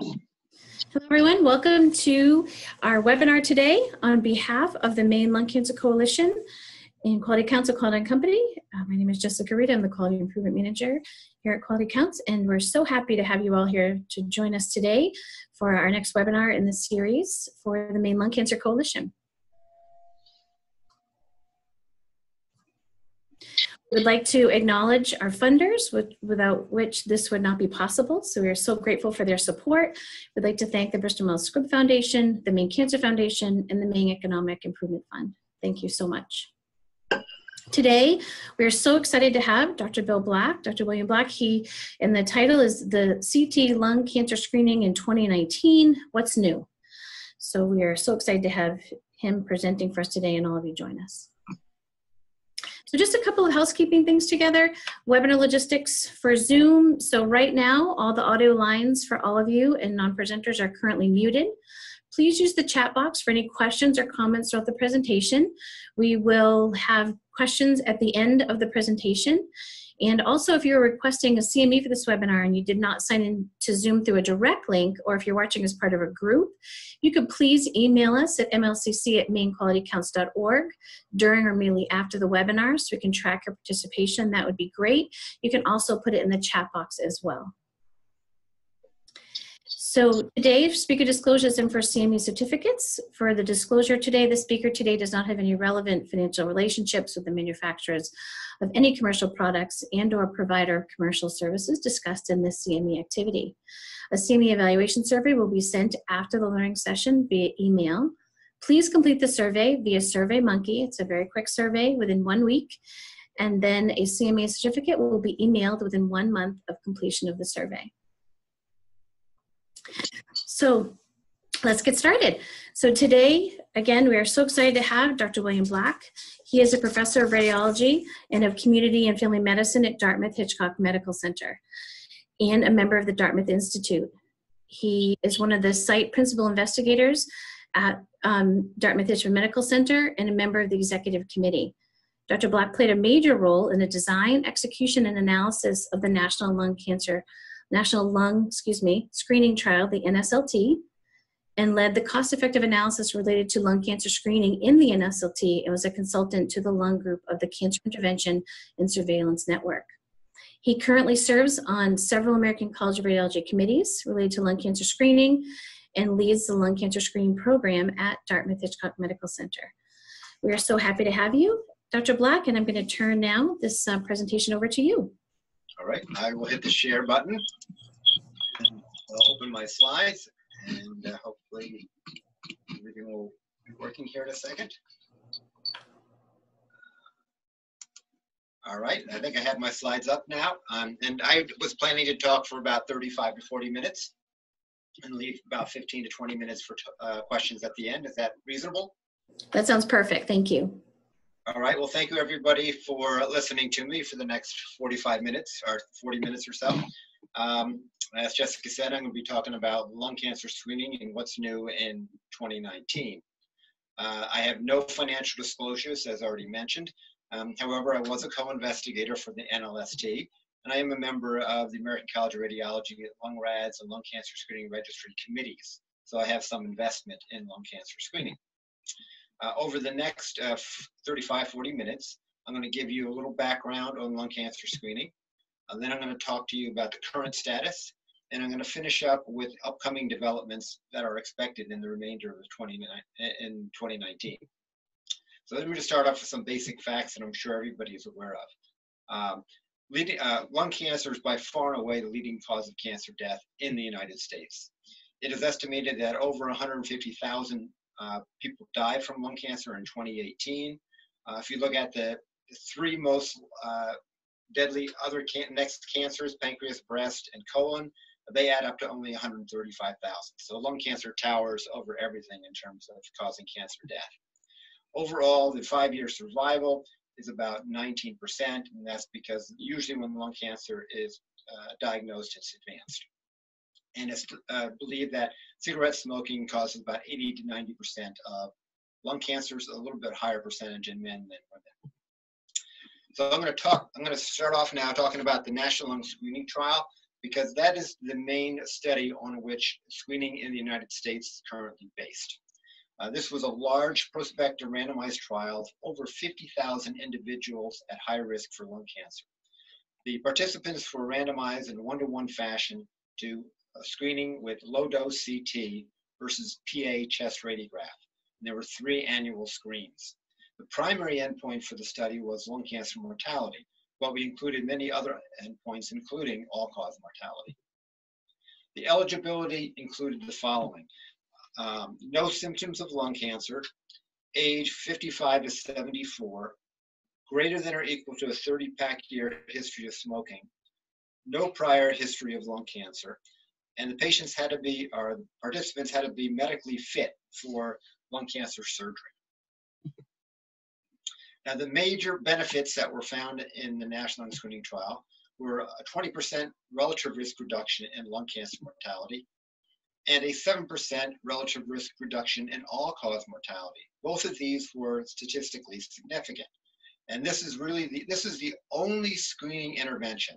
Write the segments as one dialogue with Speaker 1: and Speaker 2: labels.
Speaker 1: Hello, everyone. Welcome to our webinar today on behalf of the Maine Lung Cancer Coalition and Quality Council Quality Company. My name is Jessica Reed. I'm the Quality Improvement Manager here at Quality Counts, and we're so happy to have you all here to join us today for our next webinar in this series for the Maine Lung Cancer Coalition. We'd like to acknowledge our funders, without which this would not be possible. So we are so grateful for their support. We'd like to thank the Bristol Myers Squibb Foundation, the Maine Cancer Foundation, and the Maine Economic Improvement Fund. Thank you so much. Today, we are so excited to have Dr. Bill Black, Dr. William Black. And the title is the CT Lung Cancer Screening in 2019, What's New? So we are so excited to have him presenting for us today and all of you join us. So just a couple of housekeeping things together. Webinar logistics for Zoom. So right now, all the audio lines for all of you and non-presenters are currently muted. Please use the chat box for any questions or comments throughout the presentation. We will have questions at the end of the presentation. And also, if you're requesting a CME for this webinar and you did not sign in to Zoom through a direct link, or if you're watching as part of a group, you could please email us at mlcc@mainequalitycounts.org during or immediately after the webinar so we can track your participation. That would be great. You can also put it in the chat box as well. So today, speaker disclosures and for CME certificates. For the disclosure today, the speaker today does not have any relevant financial relationships with the manufacturers of any commercial products and or provider of commercial services discussed in this CME activity. A CME evaluation survey will be sent after the learning session via email. Please complete the survey via SurveyMonkey. It's a very quick survey within 1 week. And then a CME certificate will be emailed within 1 month of completion of the survey. So let's get started. So today, again, we are so excited to have Dr. William Black. He is a professor of radiology and of community and family medicine at Dartmouth Hitchcock Medical Center and a member of the Dartmouth Institute. He is one of the site principal investigators at Dartmouth Hitchcock Medical Center and a member of the executive committee. Dr. Black played a major role in the design, execution, and analysis of the National Lung Screening Trial, the NSLT, and led the cost-effective analysis related to lung cancer screening in the NSLT and was a consultant to the lung group of the Cancer Intervention and Surveillance Network. He currently serves on several American College of Radiology committees related to lung cancer screening and leads the lung cancer screening program at Dartmouth Hitchcock Medical Center. We are so happy to have you, Dr. Black, and I'm going to turn now this presentation over to you.
Speaker 2: All right, I will hit the share button and I'll open my slides and hopefully everything will be working here in a second. All right, I think I have my slides up now, and I was planning to talk for about 35 to 40 minutes and leave about 15 to 20 minutes for questions at the end. Is that reasonable?
Speaker 1: That sounds perfect, thank you.
Speaker 2: All right, well, thank you everybody for listening to me for the next 45 minutes or 40 minutes or so. As Jessica said, I'm going to be talking about lung cancer screening and what's new in 2019. I have no financial disclosures, as already mentioned. However, I was a co-investigator for the NLST, and I am a member of the American College of Radiology Lung RADS and Lung Cancer Screening Registry Committees. So I have some investment in lung cancer screening. Over the next 35, 40 minutes, I'm going to give you a little background on lung cancer screening. Then I'm going to talk to you about the current status, and I'm going to finish up with upcoming developments that are expected in the remainder of 2019. So let me just start off with some basic facts that I'm sure everybody is aware of. Lung cancer is by far and away the leading cause of cancer death in the United States. It is estimated that over 150,000 people died from lung cancer in 2018. If you look at the three most deadly other next cancers, pancreas, breast, and colon, they add up to only 135,000. So lung cancer towers over everything in terms of causing cancer death. Overall, the 5-year survival is about 19%, and that's because usually when lung cancer is diagnosed, it's advanced. And it's believed that cigarette smoking causes about 80 to 90% of lung cancers, a little bit higher percentage in men than women. So I'm going to start off now talking about the National Lung Screening Trial. because that is the main study on which screening in the United States is currently based. This was a large prospective randomized trial of over 50,000 individuals at high risk for lung cancer. The participants were randomized in one-to-one fashion to screening with low-dose CT versus PA chest radiograph. And there were 3 annual screens. The primary endpoint for the study was lung cancer mortality, but we included many other endpoints, including all-cause mortality. The eligibility included the following: no symptoms of lung cancer, age 55 to 74, greater than or equal to a 30-year history of smoking, no prior history of lung cancer, and the patients had to be, or the participants had to be medically fit for lung cancer surgery. Now, the major benefits that were found in the National Lung Screening Trial were a 20% relative risk reduction in lung cancer mortality and a 7% relative risk reduction in all-cause mortality. Both of these were statistically significant. And this is really this is the only screening intervention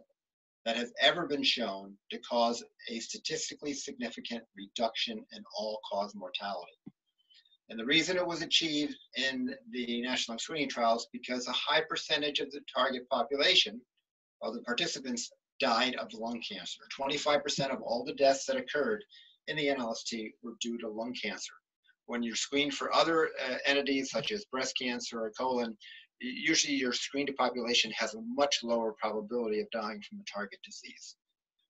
Speaker 2: that has ever been shown to cause a statistically significant reduction in all-cause mortality. And the reason it was achieved in the National Lung Screening Trials because a high percentage of the target population of the participants died of lung cancer. 25% of all the deaths that occurred in the NLST were due to lung cancer. When you're screened for other entities such as breast cancer or colon, usually your screened population has a much lower probability of dying from the target disease.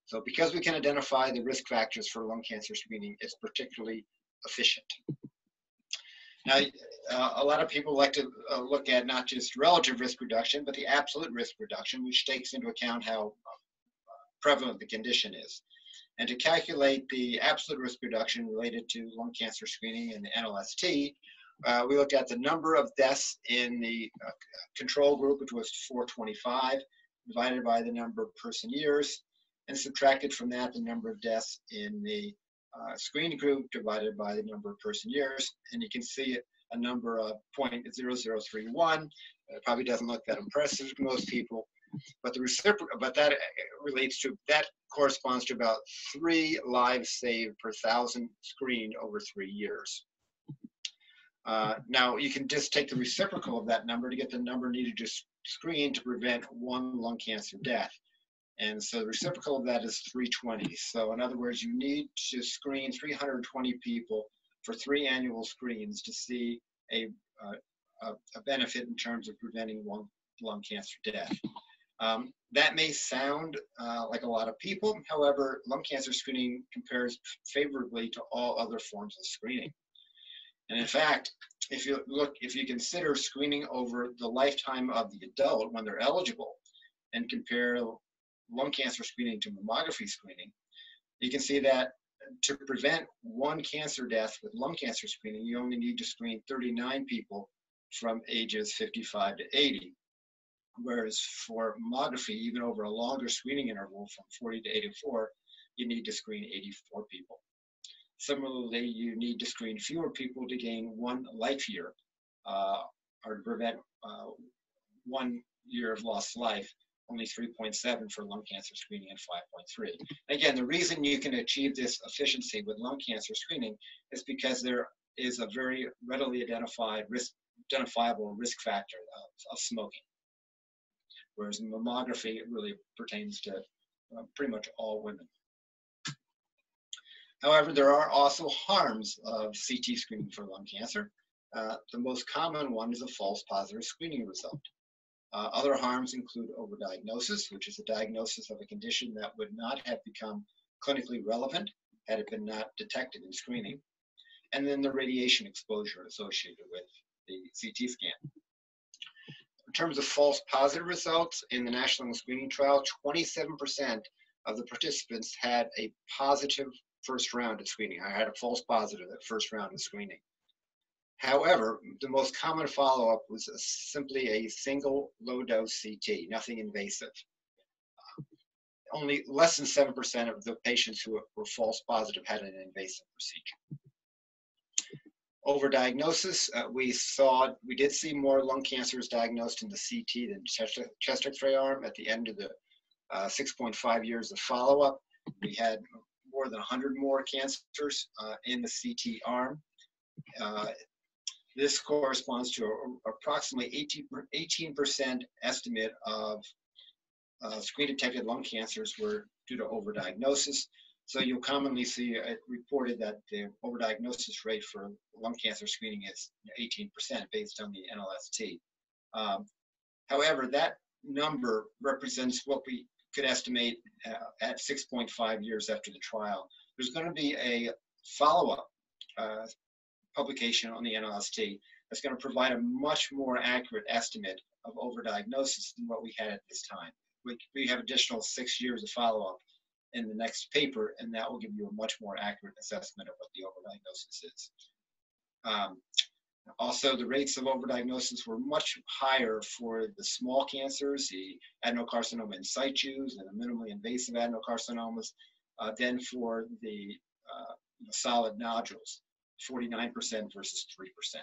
Speaker 2: So because we can identify the risk factors for lung cancer screening, it's particularly efficient. Now, a lot of people like to look at not just relative risk reduction, but the absolute risk reduction, which takes into account how prevalent the condition is. And to calculate the absolute risk reduction related to lung cancer screening in the NLST, we looked at the number of deaths in the control group, which was 425, divided by the number of person years, and subtracted from that the number of deaths in the screening group divided by the number of person years. And you can see a number of 0.0031. It probably doesn't look that impressive to most people, but the reciprocal, but that corresponds to about 3 lives saved per 1,000 screened over 3 years. Now, you can just take the reciprocal of that number to get the number needed to screen to prevent 1 lung cancer death. And so the reciprocal of that is 320. So in other words, you need to screen 320 people for 3 annual screens to see a benefit in terms of preventing 1 lung cancer death. That may sound like a lot of people. However, lung cancer screening compares favorably to all other forms of screening. And in fact, if you consider screening over the lifetime of the adult when they're eligible and compare lung cancer screening to mammography screening, you can see that to prevent 1 cancer death with lung cancer screening, you only need to screen 39 people from ages 55 to 80. Whereas for mammography, even over a longer screening interval from 40 to 84, you need to screen 84 people. Similarly, you need to screen fewer people to gain 1 life year or to prevent 1 year of lost life, only 3.7 for lung cancer screening and 5.3. Again, the reason you can achieve this efficiency with lung cancer screening is because there is a very readily identifiable risk factor of smoking. Whereas mammography really pertains to pretty much all women. However, there are also harms of CT screening for lung cancer. The most common one is a false positive screening result. Other harms include overdiagnosis, which is a diagnosis of a condition that would not have become clinically relevant had it been not detected in screening, and then the radiation exposure associated with the CT scan. In terms of false positive results in the National Lung Screening Trial, 27% of the participants had a positive first round of screening. I had a false positive at first round of screening. However, the most common follow-up was simply a single low-dose CT, nothing invasive. Only less than 7% of the patients who were false positive had an invasive procedure. Overdiagnosis, we did see more lung cancers diagnosed in the CT than chest X-ray arm at the end of the 6.5 years of follow-up. We had more than 100 more cancers in the CT arm. This corresponds to approximately 18% estimate of screen-detected lung cancers were due to overdiagnosis. So you'll commonly see it reported that the overdiagnosis rate for lung cancer screening is 18% based on the NLST. However, that number represents what we could estimate at 6.5 years after the trial. There's going to be a follow-up publication on the NLST that's going to provide a much more accurate estimate of overdiagnosis than what we had at this time. We have additional 6 years of follow-up in the next paper, and that will give you a much more accurate assessment of what the overdiagnosis is. Also, the rates of overdiagnosis were much higher for the small cancers, the adenocarcinoma in situ and the minimally invasive adenocarcinomas, than for the solid nodules, 49% versus 3%.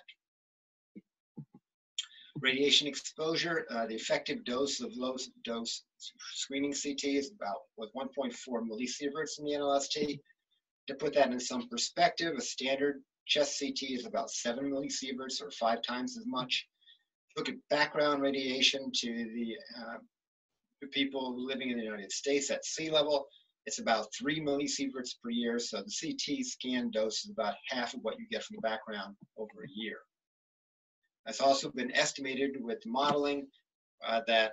Speaker 2: Radiation exposure, the effective dose of low-dose screening CT is about 1.4 millisieverts in the NLST. To put that in some perspective, a standard chest CT is about 7 millisieverts, or 5 times as much. Look at background radiation to the people living in the United States at sea level, it's about 3 millisieverts per year, so the CT scan dose is about half of what you get from background over a year. It's also been estimated with modeling that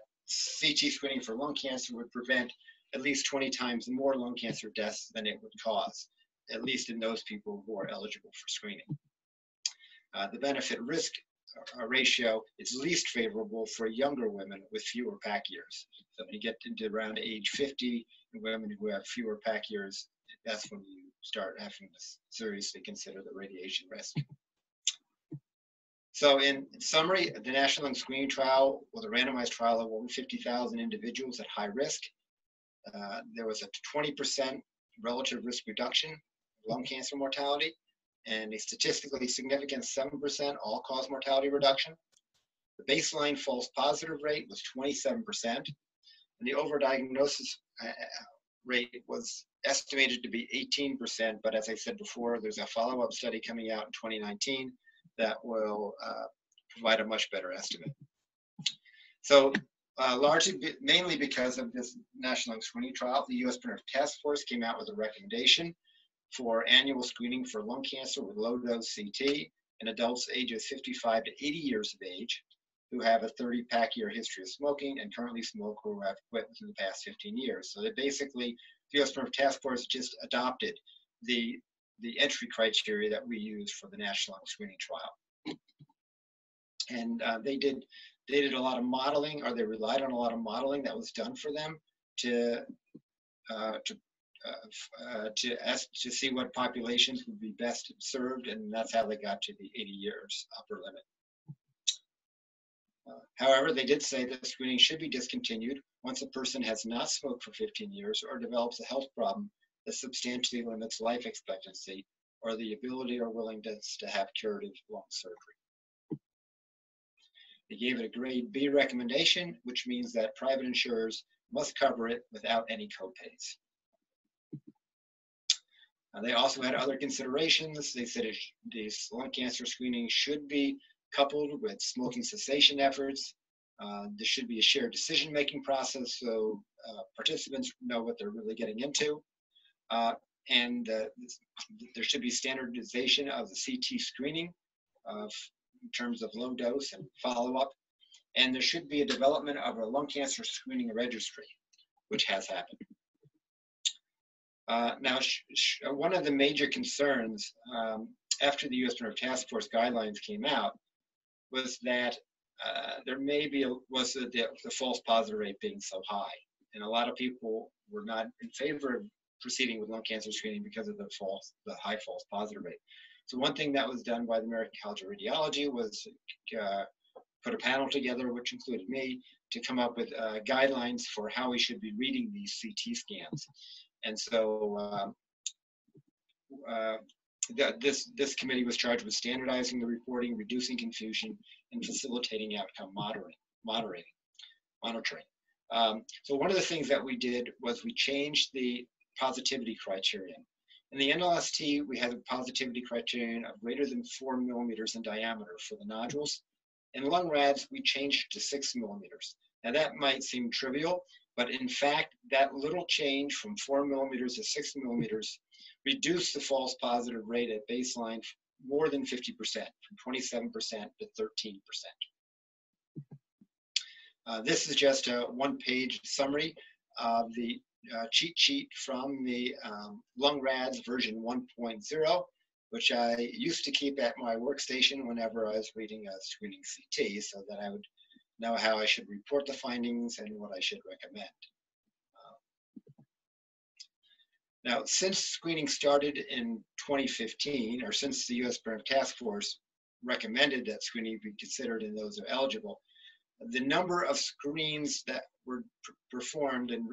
Speaker 2: CT screening for lung cancer would prevent at least 20 times more lung cancer deaths than it would cause, at least in those people who are eligible for screening. The benefit-risk ratio is least favorable for younger women with fewer pack years. So when you get into around age 50, and women who have fewer pack years, that's when you start having to seriously consider the radiation risk. So in summary, the National Lung Screening Trial was a randomized trial of over 50,000 individuals at high risk. There was a 20% relative risk reduction of lung cancer mortality and a statistically significant 7% all-cause mortality reduction. The baseline false positive rate was 27%, and the overdiagnosis rate was estimated to be 18%, but as I said before, there's a follow-up study coming out in 2019 that will provide a much better estimate. So mainly because of this National Lung Screening Trial, the U.S. Preventive Task Force came out with a recommendation for annual screening for lung cancer with low-dose CT in adults ages 55 to 80 years of age who have a 30-pack-year history of smoking and currently smoke or who have quit within the past 15 years. So that basically, the U.S. Preventive Task Force just adopted the entry criteria that we use for the National Lung Screening Trial. And they did a lot of modeling, or they relied on a lot of modeling that was done for them to see what populations would be best served, and that's how they got to the 80 years upper limit. However, they did say that screening should be discontinued once a person has not smoked for 15 years or develops a health problem that substantially limits life expectancy or the ability or willingness to have curative lung surgery. They gave it a grade B recommendation, which means that private insurers must cover it without any copays. They also had other considerations. They said this lung cancer screening should be coupled with smoking cessation efforts. There should be a shared decision-making process so participants know what they're really getting into. And there should be standardization of the CT screening in terms of low dose and follow-up. And there should be a development of a lung cancer screening registry, which has happened. Now, one of the major concerns after the U.S. Preventive Task Force guidelines came out was that there may be the false positive rate being so high. And a lot of people were not in favor of proceeding with lung cancer screening because of the high false positive rate. So one thing that was done by the American College of Radiology was put a panel together, which included me, to come up with guidelines for how we should be reading these CT scans. And so this committee was charged with standardizing the reporting, reducing confusion, and facilitating outcome monitoring. So one of the things that we did was we changed the positivity criterion. In the NLST, we have a positivity criterion of greater than 4 millimeters in diameter for the nodules. In lung rads, we changed to 6 millimeters. Now that might seem trivial, but in fact, that little change from 4 millimeters to 6 millimeters reduced the false positive rate at baseline more than 50%, from 27% to 13%. This is just a one-page summary of the cheat sheet from the lung rads version 1.0, which I used to keep at my workstation whenever I was reading a screening CT, so that I would know how I should report the findings and what I should recommend. Now, since screening started in 2015, or since the U.S. Preventive Task Force recommended that screening be considered in those who are eligible, the number of screens that were performed and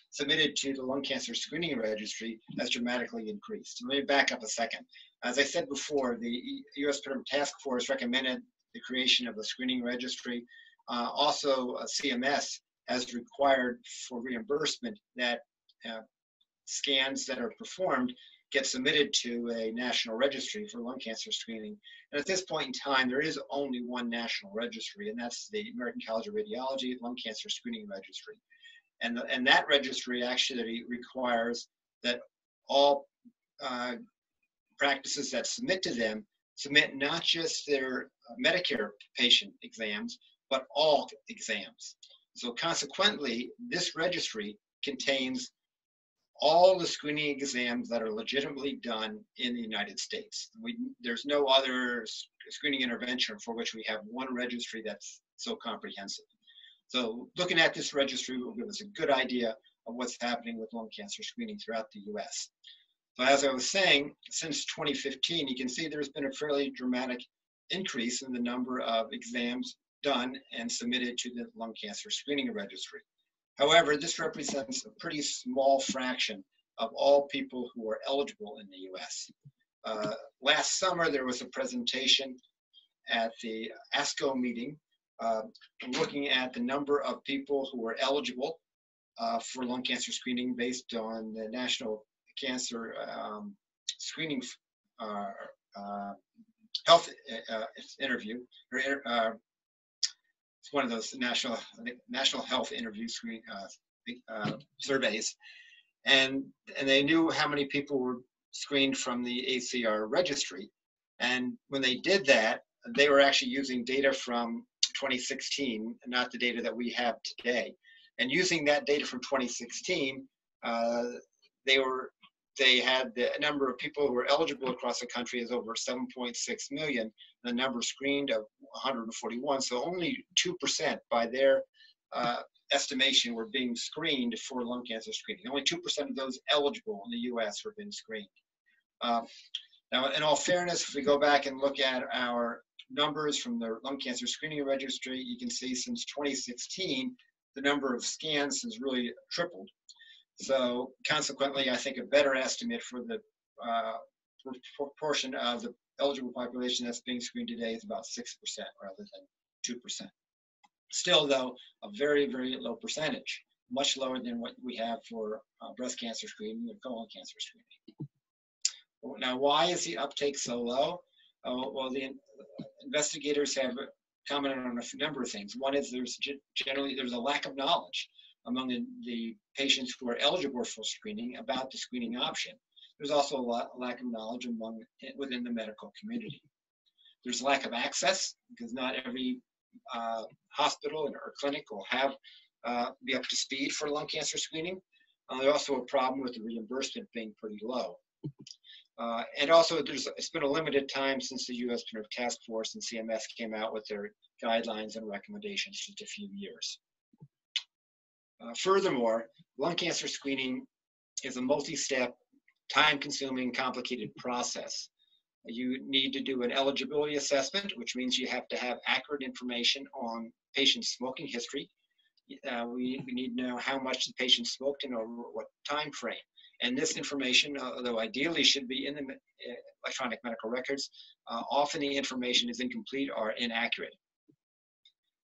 Speaker 2: submitted to the lung cancer screening registry has dramatically increased. Let me back up a second. As I said before, the U.S. Preventive Task Force recommended the creation of a screening registry. Also, CMS has required for reimbursement that scans that are performed get submitted to a national registry for lung cancer screening. And at this point in time, there is only one national registry, and that's the American College of Radiology Lung Cancer Screening Registry. And that registry actually requires that all practices that submit to them submit not just their Medicare patient exams, but all exams. So consequently, this registry contains all the screening exams that are legitimately done in the United States. There's no other screening intervention for which we have one registry that's so comprehensive. So looking at this registry will give us a good idea of what's happening with lung cancer screening throughout the US. So as I was saying, since 2015, you can see there's been a fairly dramatic increase in the number of exams done and submitted to the lung cancer screening registry. However, this represents a pretty small fraction of all people who are eligible in the US. Last summer, there was a presentation at the ASCO meeting looking at the number of people who were eligible for lung cancer screening based on the National Cancer Screening Health Interview, it's one of those national health interview surveys, and they knew how many people were screened from the ACR registry. And when they did that, they were actually using data from 2016, not the data that we have today. And using that data from 2016, they had the number of people who were eligible across the country is over 7.6 million, the number screened of 141. So only 2% by their estimation were being screened for lung cancer screening. Only 2% of those eligible in the US were being screened. Now, in all fairness, if we go back and look at our numbers from the lung cancer screening registry, you can see since 2016, the number of scans has really tripled. So consequently, I think a better estimate for the proportion of the eligible population that's being screened today is about 6% rather than 2%. Still, though, a very, very low percentage, much lower than what we have for breast cancer screening and colon cancer screening. Now, why is the uptake so low? Well, the investigators have commented on a number of things. One is there's a lack of knowledge among the patients who are eligible for screening about the screening option. There's also a lack of knowledge within the medical community. There's a lack of access because not every hospital or clinic will be up to speed for lung cancer screening. There's also a problem with the reimbursement being pretty low. And also, it's been a limited time since the U.S. Preventive Task Force and CMS came out with their guidelines and recommendations, just a few years. Furthermore, lung cancer screening is a multi-step, time-consuming, complicated process. You need to do an eligibility assessment, which means you have to have accurate information on patient's smoking history. We need to know how much the patient smoked and over what time frame. And this information, although ideally should be in the electronic medical records, often the information is incomplete or inaccurate.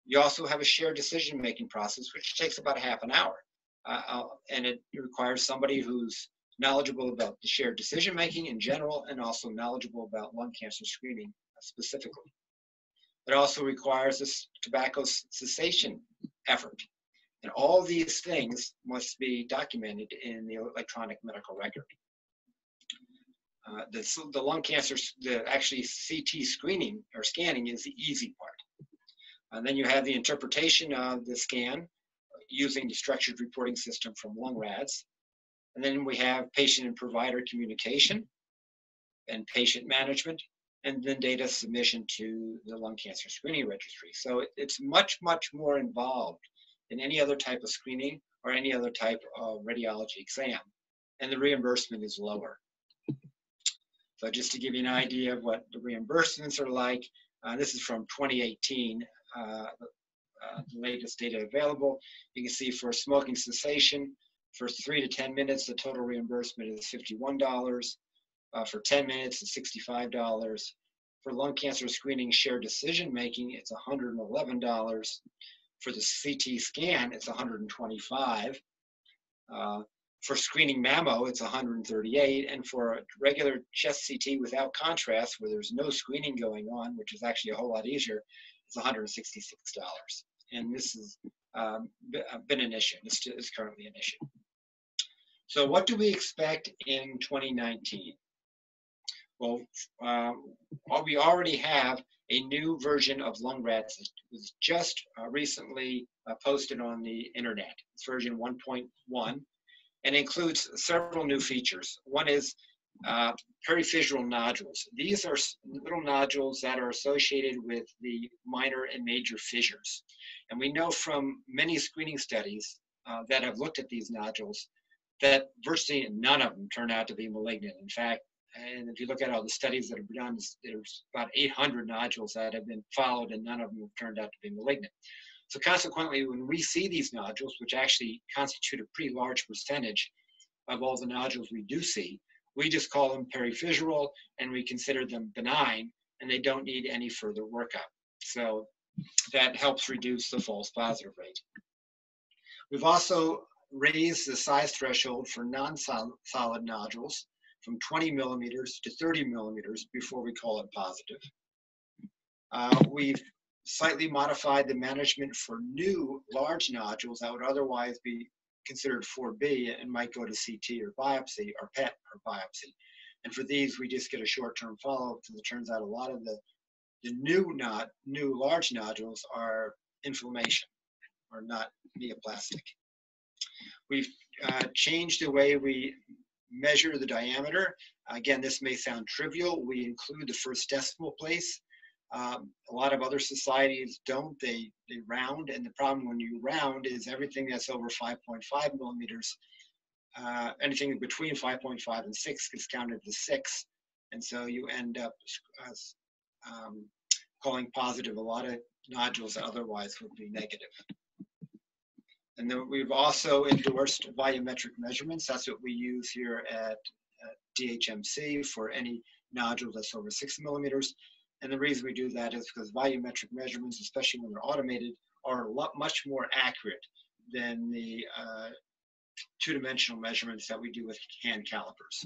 Speaker 2: You also have a shared decision-making process, which takes about half an hour. and it requires somebody who's knowledgeable about the shared decision-making in general and also knowledgeable about lung cancer screening specifically. It also requires this tobacco cessation effort. And all these things must be documented in the electronic medical record. The lung cancer, actually CT screening or scanning is the easy part. And then you have the interpretation of the scan using the structured reporting system from LungRads. And then we have patient and provider communication and patient management, and then data submission to the lung cancer screening registry. So it's much, much more involved than any other type of screening or any other type of radiology exam. And the reimbursement is lower. So just to give you an idea of what the reimbursements are like, this is from 2018, the latest data available. You can see for smoking cessation, for 3 to 10 minutes, the total reimbursement is $51. For 10 minutes, it's $65. For lung cancer screening shared decision-making, it's $111. For the CT scan, it's $125. For screening mammo, it's $138. And for a regular chest CT without contrast, where there's no screening going on, which is actually a whole lot easier, it's $166. And this has been an issue. This is currently an issue. So what do we expect in 2019? Well, we already have a new version of LungRads that was just recently posted on the internet. It's version 1.1 and includes several new features. One is periphyseal nodules. These are little nodules that are associated with the minor and major fissures. And we know from many screening studies that have looked at these nodules that virtually none of them turn out to be malignant. In fact, and if you look at all the studies that have been done, there's about 800 nodules that have been followed and none of them have turned out to be malignant. So consequently, when we see these nodules, which actually constitute a pretty large percentage of all the nodules we do see, we just call them periphyseal and we consider them benign and they don't need any further workup. So that helps reduce the false positive rate. We've also raised the size threshold for non-solid nodules from 20 millimeters to 30 millimeters before we call it positive. We've slightly modified the management for new large nodules that would otherwise be considered 4B and might go to CT or biopsy or PET or biopsy. And for these, we just get a short-term follow-up because it turns out a lot of the new large nodules are inflammation or not neoplastic. We've changed the way we measure the diameter. Again, this may sound trivial. We include the first decimal place. A lot of other societies don't. They round, and the problem when you round is everything that's over 5.5 millimeters, anything between 5.5 and 6 gets counted to 6, and so you end up calling positive a lot of nodules that otherwise would be negative. And then we've also endorsed volumetric measurements. That's what we use here at DHMC for any nodule that's over 6 millimeters. And the reason we do that is because volumetric measurements, especially when they're automated, are much more accurate than the two-dimensional measurements that we do with hand calipers.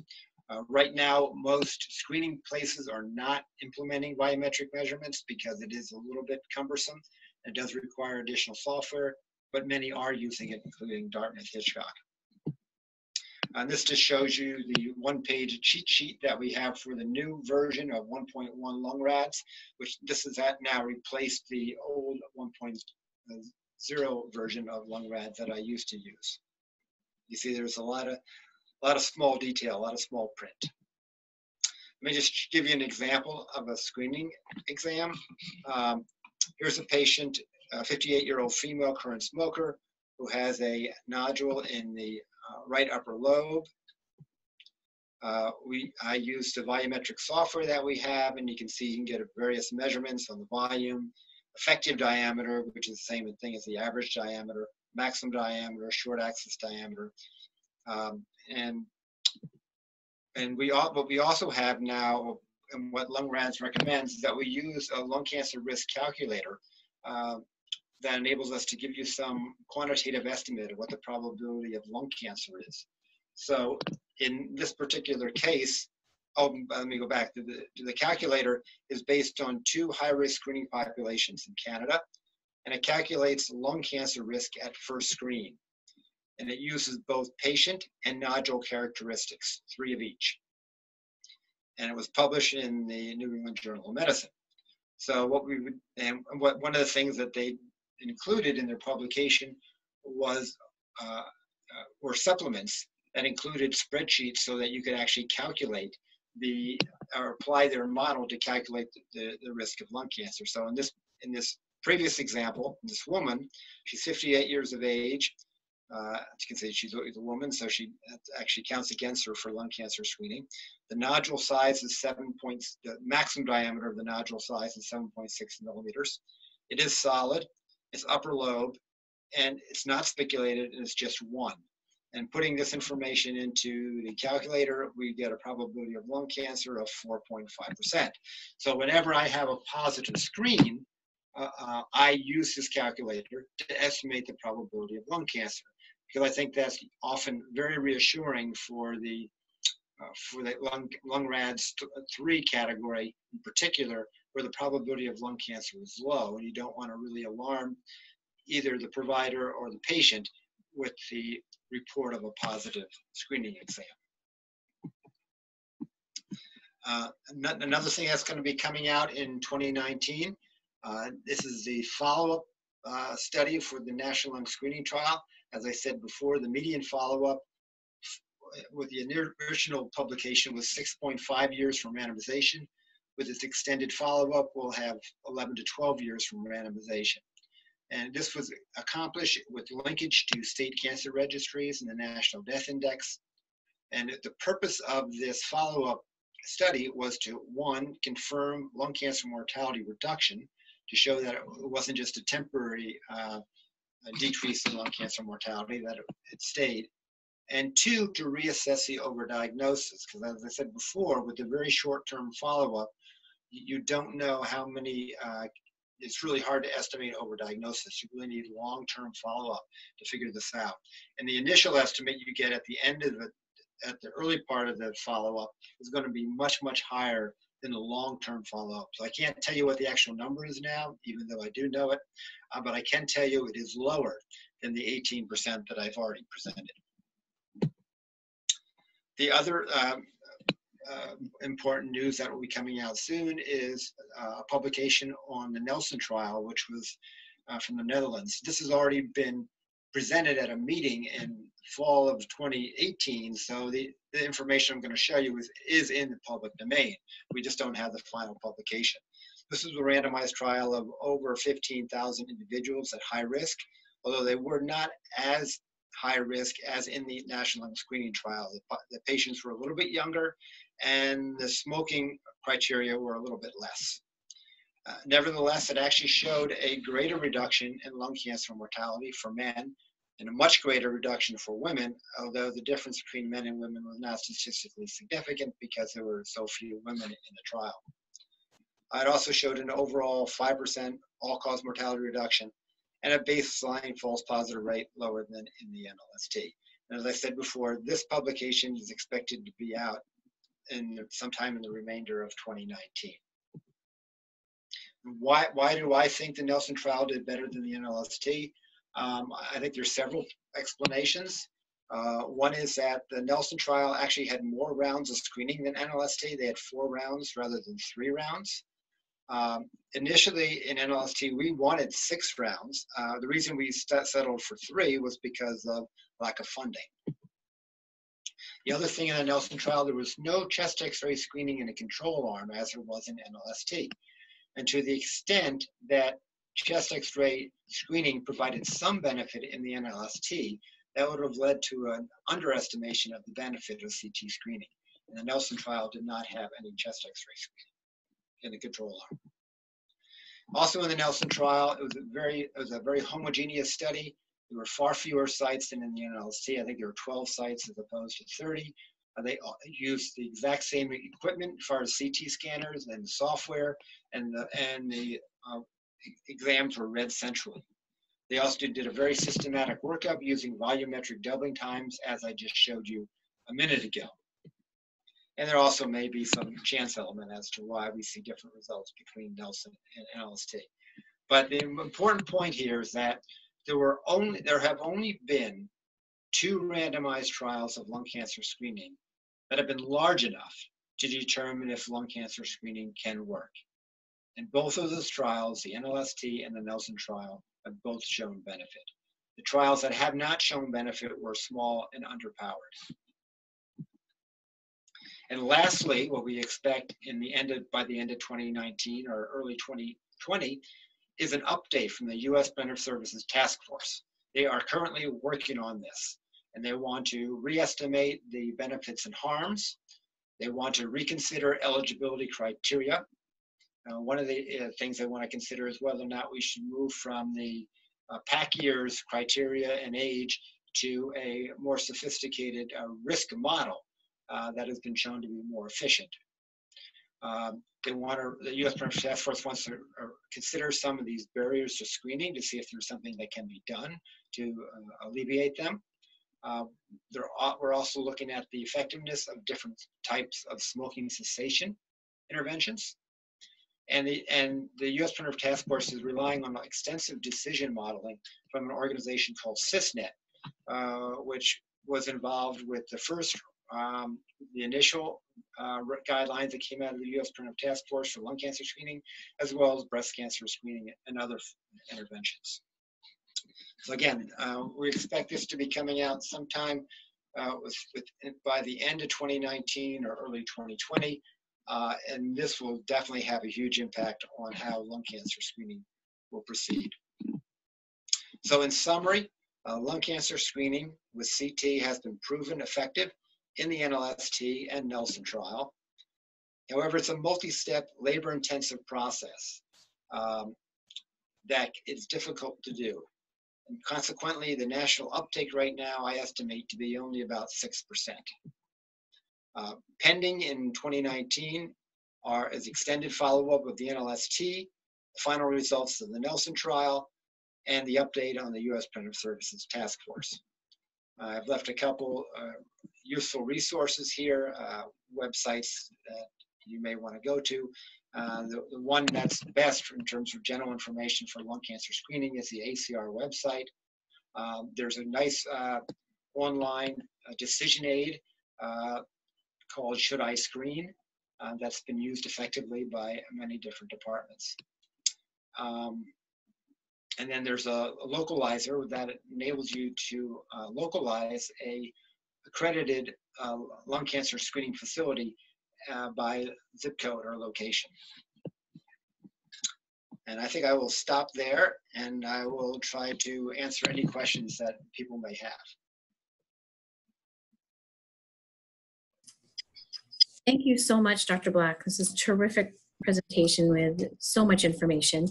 Speaker 2: Right now, most screening places are not implementing volumetric measurements because it is a little bit cumbersome. It does require additional software, but many are using it, including Dartmouth Hitchcock. And this just shows you the one-page cheat sheet that we have for the new version of 1.1 LungRads, which this is now replaced the old 1.0 version of LungRads that I used to use. You see there's a lot of small detail, a lot of small print. Let me just give you an example of a screening exam. Here's a patient, a 58-year-old female current smoker who has a nodule in the right upper lobe. I used the volumetric software that we have, and you can see you can get various measurements on the volume, effective diameter, which is the same thing as the average diameter, maximum diameter, short axis diameter. What we also have now, and what LungRads recommends, is that we use a lung cancer risk calculator that enables us to give you some quantitative estimate of what the probability of lung cancer is. So in this particular case, let me go back. The calculator is based on 2 high-risk screening populations in Canada, and it calculates lung cancer risk at first screen. And it uses both patient and nodule characteristics, 3 of each. And it was published in the New England Journal of Medicine. So one of the things that they included in their publication was were supplements that included spreadsheets so that you could actually calculate or apply their model to calculate the risk of lung cancer. So in this previous example, this woman, she's 58 years of age. As you can see, she's a woman, so she actually counts against her for lung cancer screening. The nodule size is the maximum diameter of the nodule size is 7.6 millimeters. It is solid, it's upper lobe, and it's not spiculated, and it's just 1. And putting this information into the calculator, we get a probability of lung cancer of 4.5%. So whenever I have a positive screen, I use this calculator to estimate the probability of lung cancer, because I think that's often very reassuring for the lung RADS 3 category in particular, where the probability of lung cancer is low, and you don't want to really alarm either the provider or the patient with the report of a positive screening exam. Another thing that's going to be coming out in 2019, this is the follow-up study for the National Lung Screening Trial. As I said before, the median follow-up with the original publication was 6.5 years from randomization. With this extended follow-up, we'll have 11 to 12 years from randomization. And this was accomplished with linkage to state cancer registries and the National Death Index. And the purpose of this follow-up study was to, 1, confirm lung cancer mortality reduction, to show that it wasn't just a temporary decrease in lung cancer mortality, that it stayed. And 2, to reassess the overdiagnosis, because as I said before, with the very short-term follow-up, you don't know how many, it's really hard to estimate overdiagnosis. You really need long-term follow-up to figure this out. And the initial estimate you get at the end of at the early part of the follow-up is going to be much, much higher than the long-term follow-up. So I can't tell you what the actual number is now, even though I do know it, but I can tell you it is lower than the 18% that I've already presented. The other important news that will be coming out soon is a publication on the Nelson trial, which was from the Netherlands. This has already been presented at a meeting in fall of 2018, so the information I'm going to show you is in the public domain. We just don't have the final publication. This is a randomized trial of over 15,000 individuals at high risk, although they were not as high risk as in the National Lung Screening Trial. The patients were a little bit younger, and the smoking criteria were a little bit less. Nevertheless, it actually showed a greater reduction in lung cancer mortality for men and a much greater reduction for women, although the difference between men and women was not statistically significant because there were so few women in the trial. It also showed an overall 5% all-cause mortality reduction and a baseline false positive rate lower than in the NLST. And as I said before, this publication is expected to be out sometime in the remainder of 2019. Why do I think the Nelson trial did better than the NLST? I think there's several explanations. One is that the Nelson trial actually had more rounds of screening than NLST. They had 4 rounds rather than 3 rounds. Initially in NLST, we wanted 6 rounds. The reason we settled for 3 was because of lack of funding. The other thing in the Nelson trial, there was no chest x-ray screening in a control arm as there was in NLST. And to the extent that chest x-ray screening provided some benefit in the NLST, that would have led to an underestimation of the benefit of CT screening. And the Nelson trial did not have any chest x-ray screening in the control arm. Also in the Nelson trial, it was a very homogeneous study. There were far fewer sites than in the NLST. I think there were 12 sites as opposed to 30. They used the exact same equipment as far as CT scanners and the software, and the exams were read centrally. They also did a very systematic workup using volumetric doubling times, as I just showed you a minute ago. And there also may be some chance element as to why we see different results between Nelson and LST. But the important point here is that there have only been 2 randomized trials of lung cancer screening that have been large enough to determine if lung cancer screening can work. And both of those trials, the NLST and the Nelson trial, have both shown benefit. The trials that have not shown benefit were small and underpowered. And lastly, what we expect by the end of 2019 or early 2020 is an update from the U.S. Benefit Services Task Force. They are currently working on this, and they want to re-estimate the benefits and harms. They want to reconsider eligibility criteria. One of the things they want to consider is whether or not we should move from the pack years criteria and age to a more sophisticated risk model that has been shown to be more efficient. The U.S. Prevention Task Force wants to consider some of these barriers to screening to see if there's something that can be done to alleviate them. We're also looking at the effectiveness of different types of smoking cessation interventions. And the U.S. Preventive Task Force is relying on extensive decision modeling from an organization called CISNET, which was involved with the initial guidelines that came out of the U.S. Preventive Task Force for lung cancer screening, as well as breast cancer screening and other interventions. So again, we expect this to be coming out sometime by the end of 2019 or early 2020. And this will definitely have a huge impact on how lung cancer screening will proceed. So in summary, lung cancer screening with CT has been proven effective in the NLST and Nelson trial. However, it's a multi-step, labor-intensive process that is difficult to do. And consequently, the national uptake right now, I estimate to be only about 6%. Pending in 2019 is extended follow-up of the NLST, the final results of the Nelson trial, and the update on the U.S. Preventive Services Task Force. I've left a couple useful resources here, websites that you may want to go to. The one that's best in terms of general information for lung cancer screening is the ACR website. There's a nice online decision aid called Should I Screen? That's been used effectively by many different departments. And then there's a localizer that enables you to localize a accredited lung cancer screening facility by zip code or location. And I think I will stop there, and I will try to answer any questions that people may have.
Speaker 1: Thank you so much, Dr. Black. This is a terrific presentation with so much information.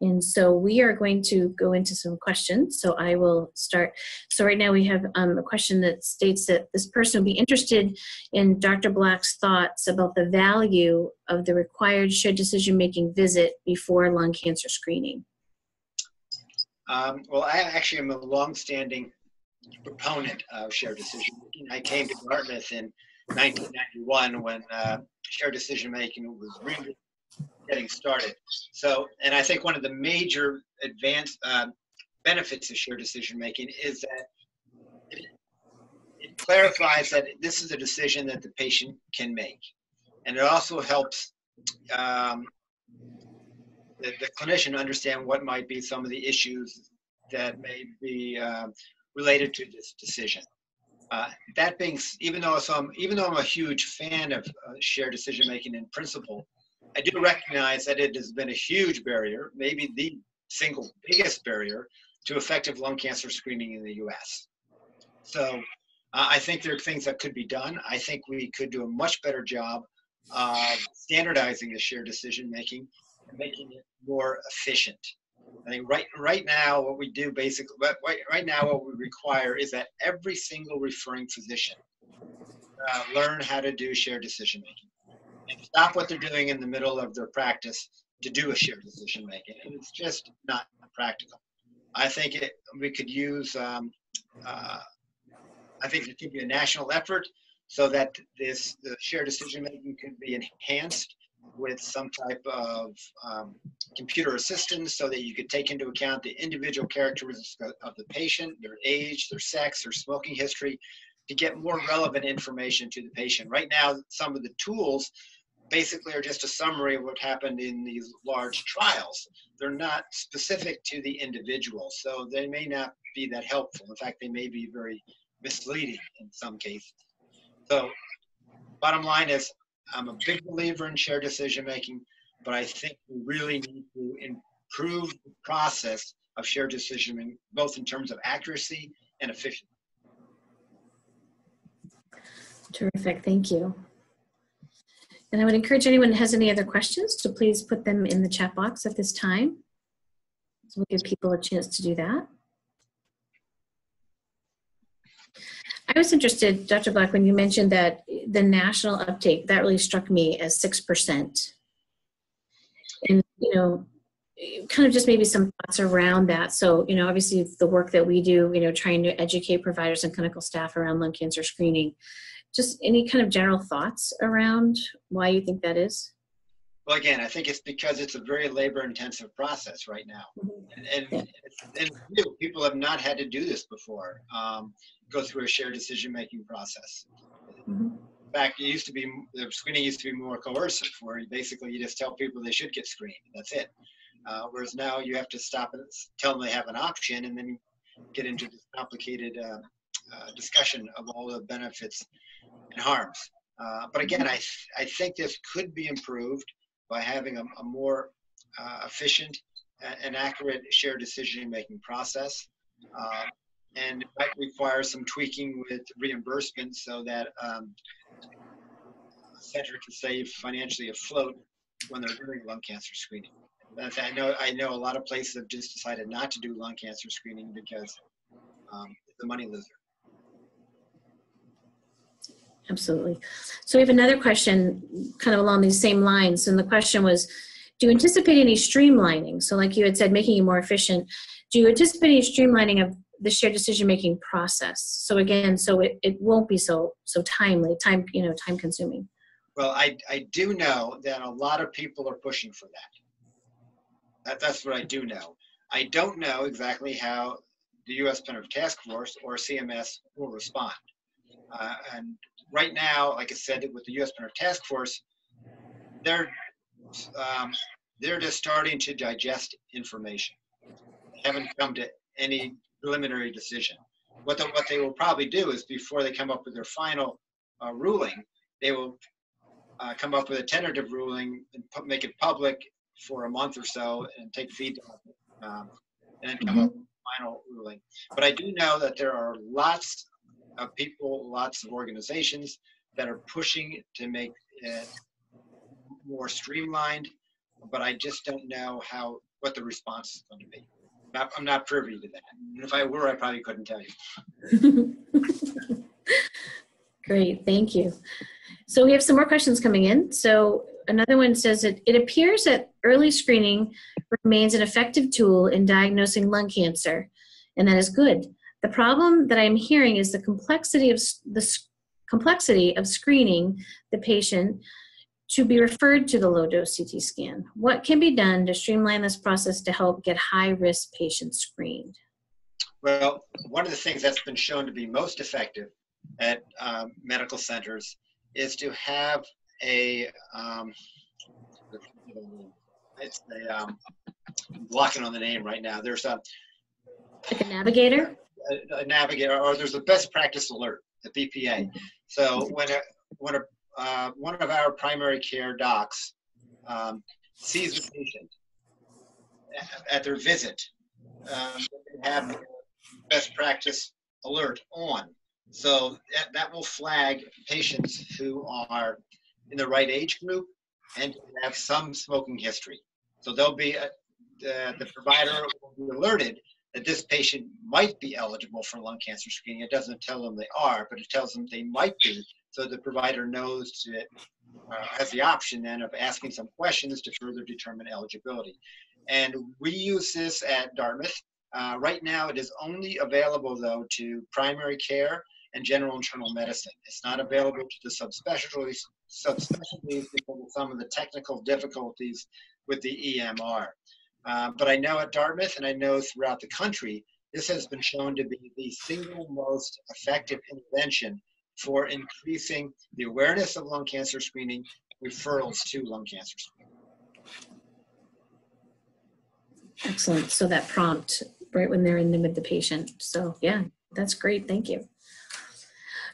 Speaker 1: And so we are going to go into some questions. So I will start. So right now we have a question that states that this person would be interested in Dr. Black's thoughts about the value of the required shared decision-making visit before lung cancer screening.
Speaker 2: Well, I actually am a long-standing proponent of shared decision-making. I came to Dartmouth in 1991 when shared decision-making was really getting started. So, and I think one of the major benefits of shared decision-making is that it clarifies that this is a decision that the patient can make. And it also helps the clinician understand what might be some of the issues that may be related to this decision. That being, even though I'm a huge fan of shared decision-making in principle, I do recognize that it has been a huge barrier, maybe the single biggest barrier to effective lung cancer screening in the U.S. So I think there are things that could be done. I think we could do a much better job of standardizing the shared decision-making and making it more efficient. I think right now what we do basically, right now what we require is that every single referring physician learn how to do shared decision-making and stop what they're doing in the middle of their practice to do a shared decision-making. And it's just not practical. I think we could use, I think it could be a national effort so that the shared decision making could be enhanced with some type of computer assistance so that you could take into account the individual characteristics of the patient, their age, their sex, their smoking history, to get more relevant information to the patient. Right now, some of the tools basically are just a summary of what happened in these large trials. They're not specific to the individual, so they may not be that helpful. In fact, they may be very misleading in some cases. So bottom line is, I'm a big believer in shared decision making, but I think we really need to improve the process of shared decision making, both in terms of accuracy and efficiency.
Speaker 1: Terrific, thank you. And I would encourage anyone who has any other questions to please put them in the chat box at this time. So we'll give people a chance to do that. I was interested, Dr. Black, when you mentioned that the national uptake, that really struck me as 6%. And, you know, kind of just maybe some thoughts around that. So, you know, obviously the work that we do, you know, trying to educate providers and clinical staff around lung cancer screening, just any kind of general thoughts around why you think that is?
Speaker 2: Well, again, I think it's because it's a very labor-intensive process right now. And people have not had to do this before, go through a shared decision-making process. In fact, it used to be, the screening used to be more coercive, where basically you just tell people they should get screened. That's it. Whereas now you have to stop and tell them they have an option, and then get into this complicated discussion of all the benefits and harms. But again, I think this could be improved by having a more efficient and accurate shared decision-making process. And it might require some tweaking with reimbursement so that a center can stay financially afloat when they're doing lung cancer screening. I know a lot of places have just decided not to do lung cancer screening because it's a money loser. Absolutely.
Speaker 1: So we have another question kind of along these same lines. And the question was, do you anticipate any streamlining? So like you had said, making it more efficient. Do you anticipate any streamlining of the shared decision-making process? So again, so it won't be so time consuming.
Speaker 2: Well, I do know that a lot of people are pushing for that. That's what I do know. I don't know exactly how the U.S. Preventive Task Force or CMS will respond. And right now, like I said, with the U.S. Preventive Task Force, they're just starting to digest information. They haven't come to any preliminary decision. What they will probably do is, before they come up with their final ruling, they will come up with a tentative ruling and make it public for a month or so and take feedback, and then come up with a final ruling. But I do know that there are lots of people, lots of organizations that are pushing to make it more streamlined, but I just don't know what the response is going to be. I'm not privy to that. And if I were, I probably couldn't tell you.
Speaker 1: Great, thank you. So we have some more questions coming in. So another one says, it appears that early screening remains an effective tool in diagnosing lung cancer, and that is good. The problem that I'm hearing is the complexity of screening the patient to be referred to the low-dose CT scan. What can be done to streamline this process to help get high-risk patients screened?
Speaker 2: Well, one of the things that's been shown to be most effective at medical centers is to have I'm blocking on the name right now. There's
Speaker 1: like a navigator?
Speaker 2: A navigator, or there's a best practice alert, the BPA. So when one of our primary care docs sees a patient at their visit, they have the best practice alert on. So that will flag patients who are in the right age group and have some smoking history. So they'll be, the provider will be alerted that this patient might be eligible for lung cancer screening. It doesn't tell them they are, but it tells them they might be. So the provider knows that has the option then of asking some questions to further determine eligibility. And we use this at Dartmouth. Right now, it is only available, though, to primary care and general internal medicine. It's not available to the subspecialties because of some of the technical difficulties with the EMR. But I know at Dartmouth, and I know throughout the country, this has been shown to be the single most effective intervention for increasing the awareness of lung cancer screening, referrals to lung cancer screening.
Speaker 1: Excellent. So that prompt right when they're in with the patient. So yeah, that's great. Thank you.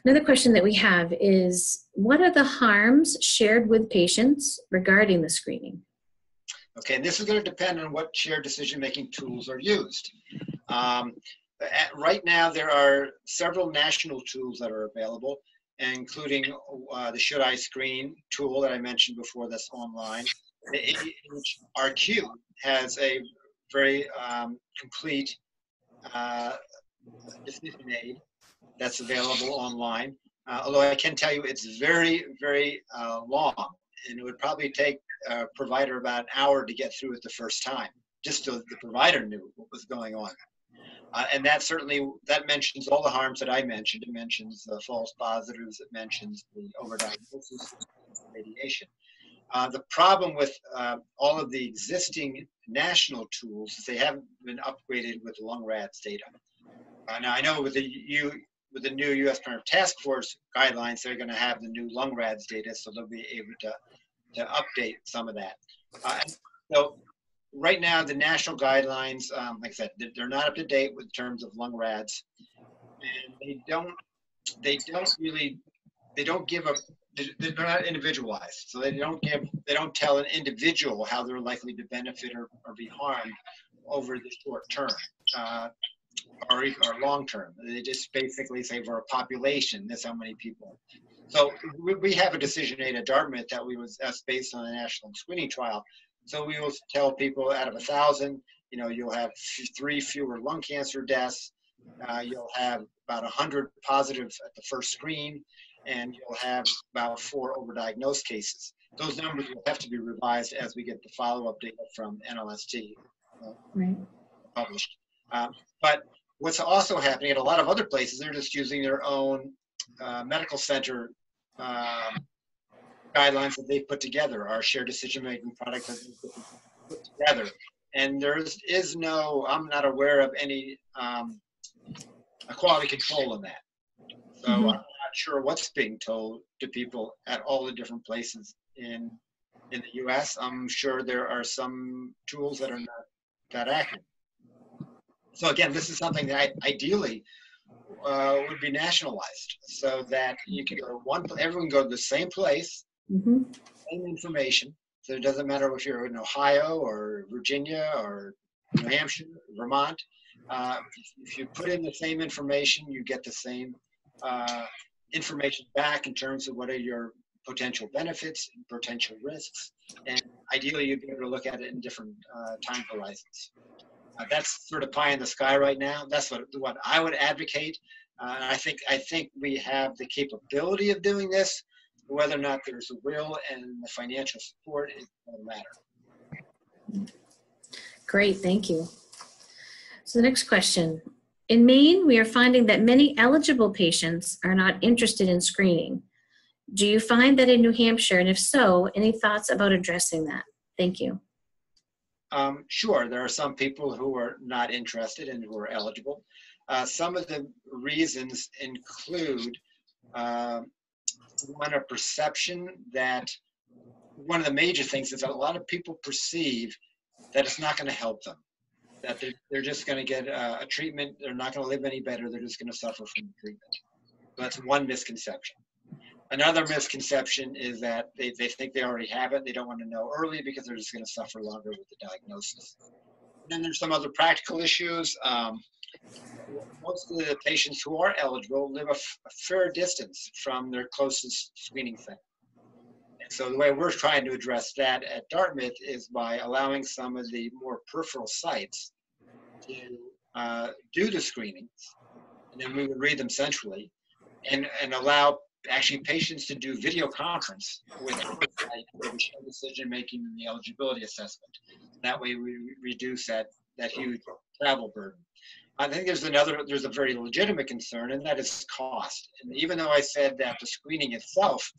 Speaker 1: Another question that we have is, what are the harms shared with patients regarding the screening?
Speaker 2: Okay, and this is going to depend on what shared decision-making tools are used. Right now, there are several national tools that are available, including the Should I Screen tool that I mentioned before that's online. The RQ has a very complete decision aid that's available online. Although I can tell you it's very, very long, and it would probably take a provider about an hour to get through it the first time, just so the provider knew what was going on. And that mentions all the harms that I mentioned. It mentions the false positives. It mentions the overdiagnosis, radiation. The problem with all of the existing national tools is they haven't been upgraded with lung-RADS data. Now I know with the new U.S. Preventive Task Force guidelines, they're going to have the new lung-RADS data, so they'll be able to update some of that. So right now, the national guidelines, like I said, they're not up to date with terms of lung-RADS, and they're not individualized, so they don't tell an individual how they're likely to benefit or be harmed over the short term or long term. They just basically say for a population, this how many people. So we have a decision aid at Dartmouth that's based on a national screening trial. So we will tell people out of 1,000, you'll have 3 fewer lung cancer deaths. You'll have about 100 positives at the first screen, and you'll have about 4 overdiagnosed cases. Those numbers will have to be revised as we get the follow-up data from NLST published. But what's also happening at a lot of other places, they're just using their own medical center guidelines that they've put together, our shared decision-making product that they've put together. And I'm not aware of any quality control in that. So I'm not sure what's being told to people at all the different places in the U.S. I'm sure there are some tools that are not that accurate. So again, this is something that ideally would be nationalized, so that you can go to everyone go to the same place, same information. So it doesn't matter if you're in Ohio or Virginia or New Hampshire, Vermont. If you put in the same information, you get the same information back in terms of what are your potential benefits and potential risks. And ideally, you'd be able to look at it in different time horizons. That's sort of pie in the sky right now. That's what I would advocate. I think we have the capability of doing this. Whether or not there's a will and the financial support, it doesn't matter.
Speaker 1: Great, thank you. So the next question. In Maine, we are finding that many eligible patients are not interested in screening. Do you find that in New Hampshire? And if so, any thoughts about addressing that? Thank you.
Speaker 2: Sure, there are some people who are not interested and who are eligible. Some of the reasons include a perception that one of the major things is that a lot of people perceive that it's not going to help them, that they're just going to get a treatment, they're not going to live any better, they're just going to suffer from the treatment. So that's one misconception. Another misconception is that they think they already have it. They don't want to know early because they're just going to suffer longer with the diagnosis. And then there's some other practical issues. Most of the patients who are eligible live a fair distance from their closest screening center. And so the way we're trying to address that at Dartmouth is by allowing some of the more peripheral sites to do the screenings, and then we would read them centrally, and allow actually patients to do video conference with oversight for the shared decision making and the eligibility assessment. That way we reduce that huge travel burden. I think there's a very legitimate concern, and that is cost. And even though I said that the screening itself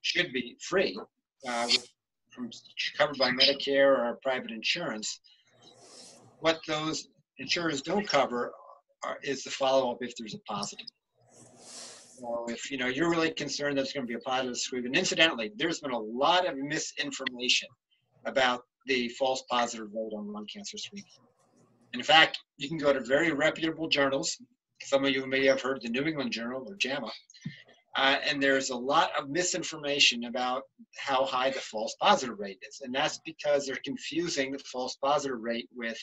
Speaker 2: should be free, from covered by Medicare or private insurance, what those insurers don't cover is the follow-up if there's a positive. So if you're really concerned that there's going to be a positive screen, and incidentally, there's been a lot of misinformation about the false positive rate on lung cancer screening. In fact, you can go to very reputable journals. Some of you may have heard the New England Journal or JAMA, and there's a lot of misinformation about how high the false positive rate is, and that's because they're confusing the false positive rate with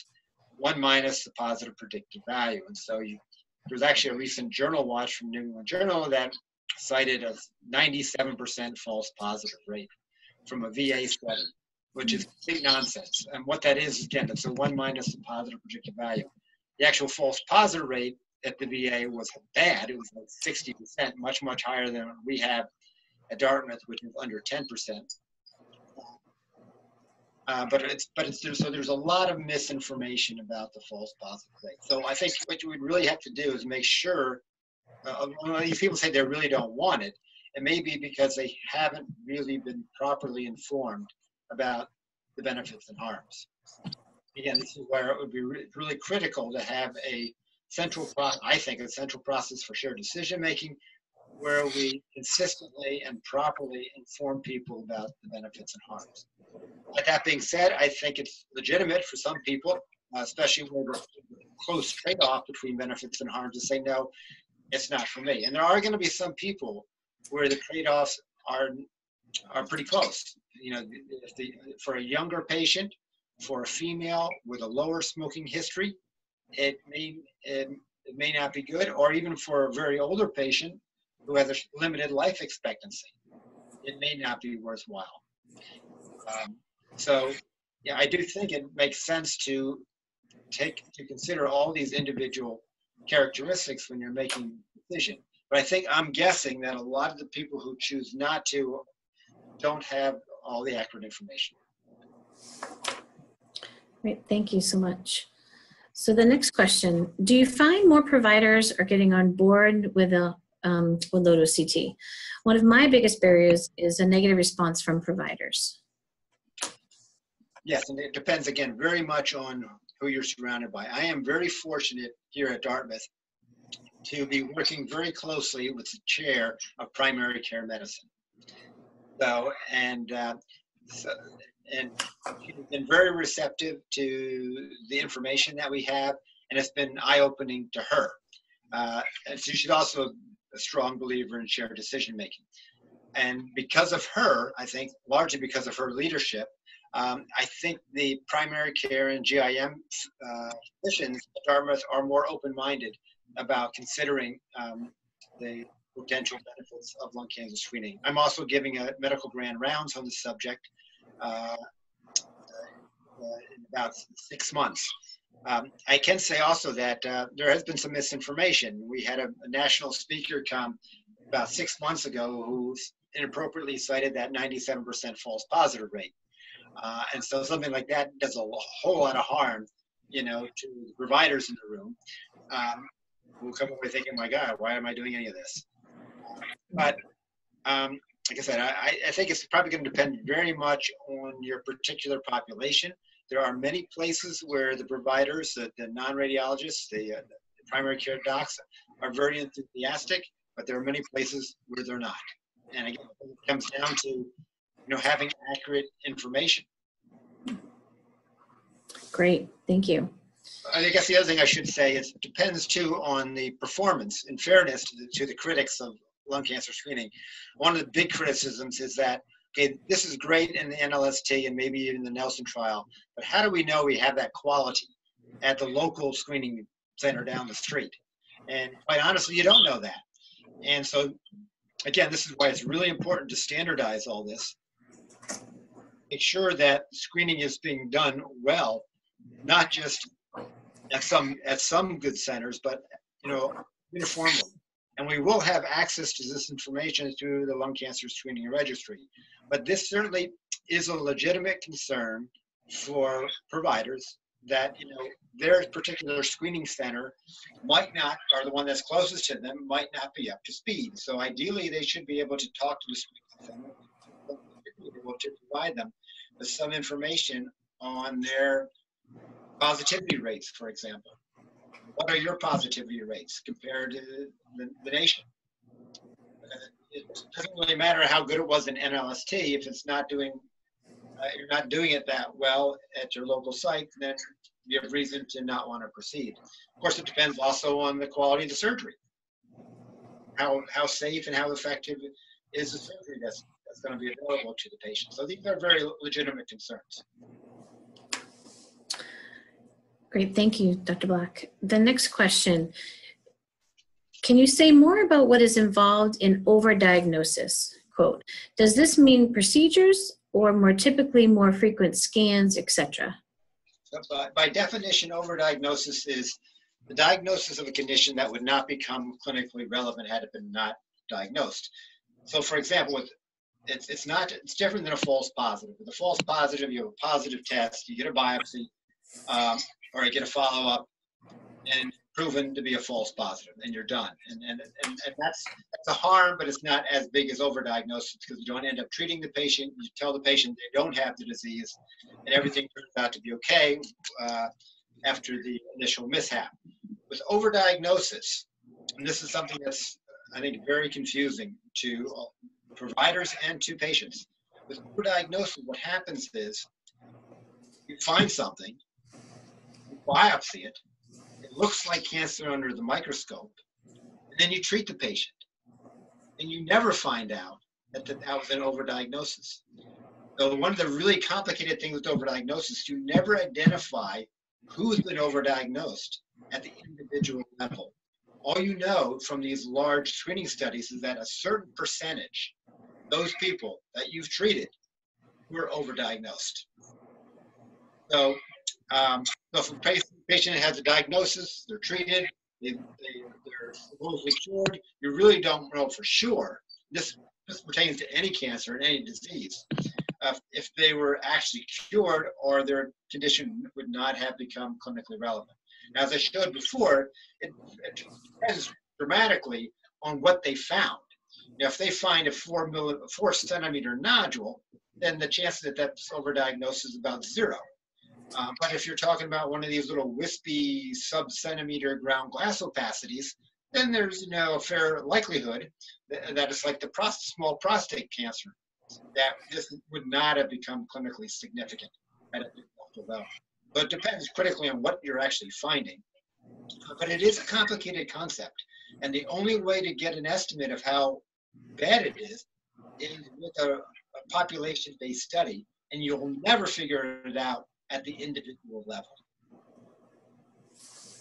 Speaker 2: 1 minus the positive predictive value. And so there's actually a recent journal watch from New England Journal that cited a 97% false positive rate from a VA study, which is complete nonsense. And what that is, again, it's a 1 minus the positive predictive value. The actual false positive rate at the VA was bad. It was like 60%, much, much higher than what we have at Dartmouth, which is under 10%. So there's a lot of misinformation about the false positive rate. So I think what you would really have to do is make sure, when these people say they really don't want it, it may be because they haven't really been properly informed about the benefits and harms. Again, this is where it would be really critical to have a central process for shared decision-making where we consistently and properly inform people about the benefits and harms. But that being said, I think it's legitimate for some people, especially where there's a close trade-off between benefits and harms, to say, no, it's not for me. And there are going to be some people where the trade-offs are pretty close. For a younger patient, for a female with a lower smoking history, it may not be good, or even for a very older patient who has a limited life expectancy, it may not be worthwhile. So, yeah, I do think it makes sense to consider all these individual characteristics when you're making a decision. But I'm guessing that a lot of the people who choose not to don't have all the accurate information.
Speaker 1: Great, thank you so much. So the next question, do you find more providers are getting on board with low-dose CT? One of my biggest barriers is a negative response from providers.
Speaker 2: Yes, and it depends, again, very much on who you're surrounded by. I am very fortunate here at Dartmouth to be working very closely with the chair of primary care medicine. She's been very receptive to the information that we have, and it's been eye-opening to her. And so she's also a strong believer in shared decision-making. And because of her, I think, largely because of her leadership, I think the primary care and GIM physicians at Dartmouth are more open-minded about considering the potential benefits of lung cancer screening. I'm also giving a medical grand rounds on the subject in about 6 months. I can say also that there has been some misinformation. We had a national speaker come about 6 months ago who inappropriately cited that 97% false positive rate. And so something like that does a whole lot of harm, to the providers in the room who come away thinking, my God, why am I doing any of this? But like I said, I think it's probably going to depend very much on your particular population. There are many places where the providers, the non-radiologists, the primary care docs are very enthusiastic, but there are many places where they're not. And again, it comes down to having accurate information.
Speaker 1: Great, thank you.
Speaker 2: I guess the other thing I should say is it depends too on the performance. In fairness to the critics of lung cancer screening, one of the big criticisms is that, okay, this is great in the NLST and maybe even the Nelson trial, but how do we know we have that quality at the local screening center down the street? And quite honestly, you don't know that. And so, again, this is why it's really important to standardize all this. Make sure that screening is being done well, not just at some good centers, but uniformly. And we will have access to this information through the lung cancer screening registry. But this certainly is a legitimate concern for providers that, their particular screening center might not, or the one that's closest to them, might not be up to speed. So ideally, they should be able to talk to the screening center, be able to provide them with some information on their positivity rates, for example. What are your positivity rates compared to the nation? It doesn't really matter how good it was in NLST if it's not doing, you're not doing it that well at your local site, then you have reason to not want to proceed. Of course, it depends also on the quality of the surgery. How safe and how effective is the surgery that's going to be available to the patient. So these are very legitimate concerns.
Speaker 1: Great, thank you, Dr. Black. The next question, can you say more about what is involved in overdiagnosis? Quote, does this mean procedures or more typically more frequent scans, etc.?
Speaker 2: By definition, overdiagnosis is the diagnosis of a condition that would not become clinically relevant had it been not diagnosed. So for example, it's different than a false positive. With a false positive, you have a positive test, you get a biopsy, or you get a follow-up, and proven to be a false positive, and you're done. And that's a harm, but it's not as big as overdiagnosis because you don't end up treating the patient. You tell the patient they don't have the disease, and everything turns out to be okay after the initial mishap. With overdiagnosis, and this is something that's, I think, very confusing to providers and to patients. With overdiagnosis, what happens is you find something, you biopsy it, it looks like cancer under the microscope, and then you treat the patient, and you never find out that that was an overdiagnosis. So one of the really complicated things with overdiagnosis, you never identify who's been overdiagnosed at the individual level. All you know from these large screening studies is that a certain percentage, those people that you've treated, were overdiagnosed. So if a patient has a diagnosis, they're treated, they're supposedly cured, you really don't know for sure. This pertains to any cancer and any disease. If they were actually cured or their condition would not have become clinically relevant. Now, as I showed before, it depends dramatically on what they found. If they find a 4 centimeter nodule, then the chance that that's overdiagnosed is about 0. But if you're talking about one of these little wispy sub-centimeter ground glass opacities, then there's a fair likelihood that it's like the small prostate cancer, that this would not have become clinically significant at a level. But it depends critically on what you're actually finding. But it is a complicated concept. And the only way to get an estimate of how bad it is with a population-based study, and you'll never figure it out at the individual level.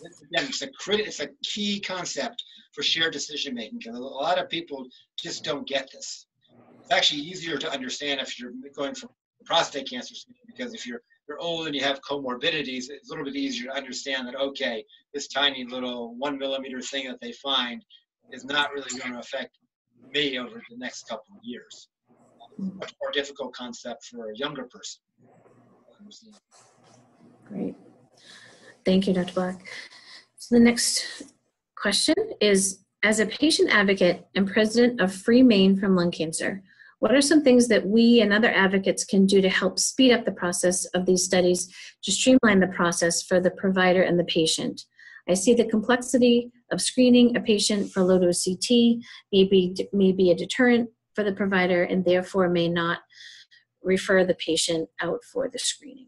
Speaker 2: Again, it's a key concept for shared decision making because a lot of people just don't get this. It's actually easier to understand if you're going from prostate cancer because if you're old and you have comorbidities, it's a little bit easier to understand that, okay, this tiny little 1 millimeter thing that they find is not really going to affect me over the next couple of years. Much more difficult concept for a younger person.
Speaker 1: Great. Thank you, Dr. Black. So the next question is, as a patient advocate and president of Free Maine from Lung Cancer, what are some things that we and other advocates can do to help speed up the process of these studies to streamline the process for the provider and the patient? I see the complexity of screening a patient for low-dose CT may be a deterrent for the provider and therefore may not refer the patient out for the screening.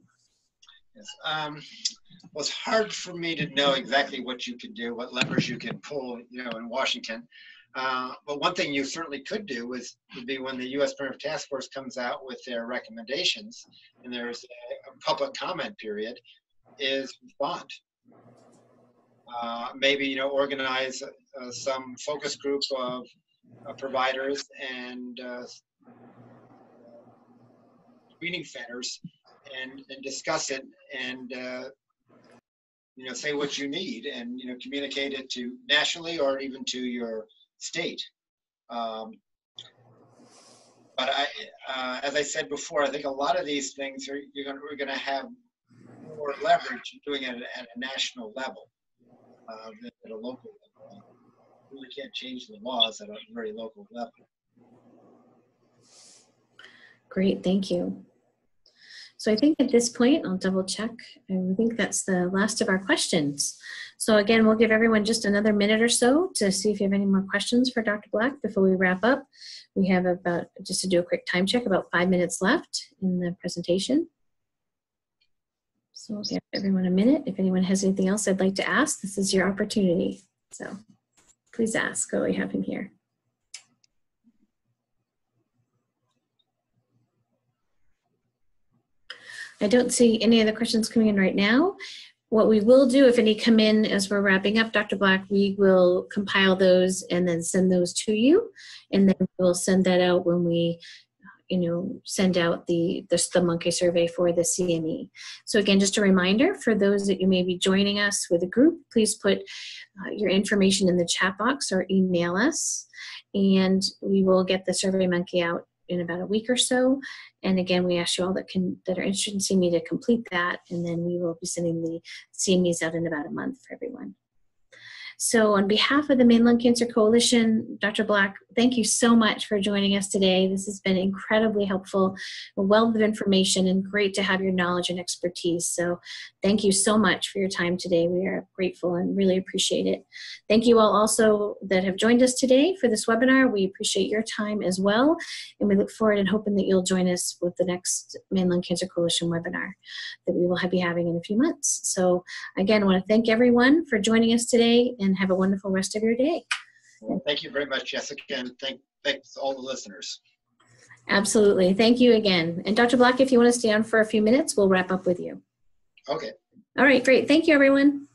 Speaker 2: Yes. Well, it's hard for me to know exactly what you can do, what levers you can pull, in Washington. But one thing you certainly could do would be when the U.S. Preventive Task Force comes out with their recommendations, and there's a public comment period, is respond. Maybe organize some focus group of providers and screening centers and discuss it and say what you need and communicate it to nationally or even to your state. But as I said before, I think a lot of these things we're going to have more leverage doing it at a national level than at a local level. You really can't change the laws at a very local level.
Speaker 1: Great, thank you. So I think at this point, I'll double check. I think that's the last of our questions. So again, we'll give everyone just another minute or so to see if you have any more questions for Dr. Black before we wrap up. We have about, just to do a quick time check, about 5 minutes left in the presentation. So we'll give everyone a minute. If anyone has anything else they'd like to ask, this is your opportunity. So please ask what we have in here. I don't see any other questions coming in right now. What we will do, if any come in as we're wrapping up, Dr. Black, we will compile those and then send those to you. And then we'll send that out when we, send out the monkey survey for the CME. So again, just a reminder for those that you may be joining us with a group, please put your information in the chat box or email us, and we will get the Survey Monkey out in about a week or so. And again, we ask you all that are interested in CME to complete that, and then we will be sending the CMEs out in about a month for everyone. So on behalf of the Maine Lung Cancer Coalition, Dr. Black, thank you so much for joining us today. This has been incredibly helpful, a wealth of information, and great to have your knowledge and expertise. So thank you so much for your time today. We are grateful and really appreciate it. Thank you all also that have joined us today for this webinar. We appreciate your time as well, and we look forward and hoping that you'll join us with the next Maine Lung Cancer Coalition webinar that we will be having in a few months. So again, I want to thank everyone for joining us today, and have a wonderful rest of your day.
Speaker 2: Well, thank you very much, Jessica, and thanks all the listeners.
Speaker 1: Absolutely. Thank you again. And Dr. Black, if you want to stay on for a few minutes, we'll wrap up with you.
Speaker 2: Okay.
Speaker 1: All right, great. Thank you, everyone.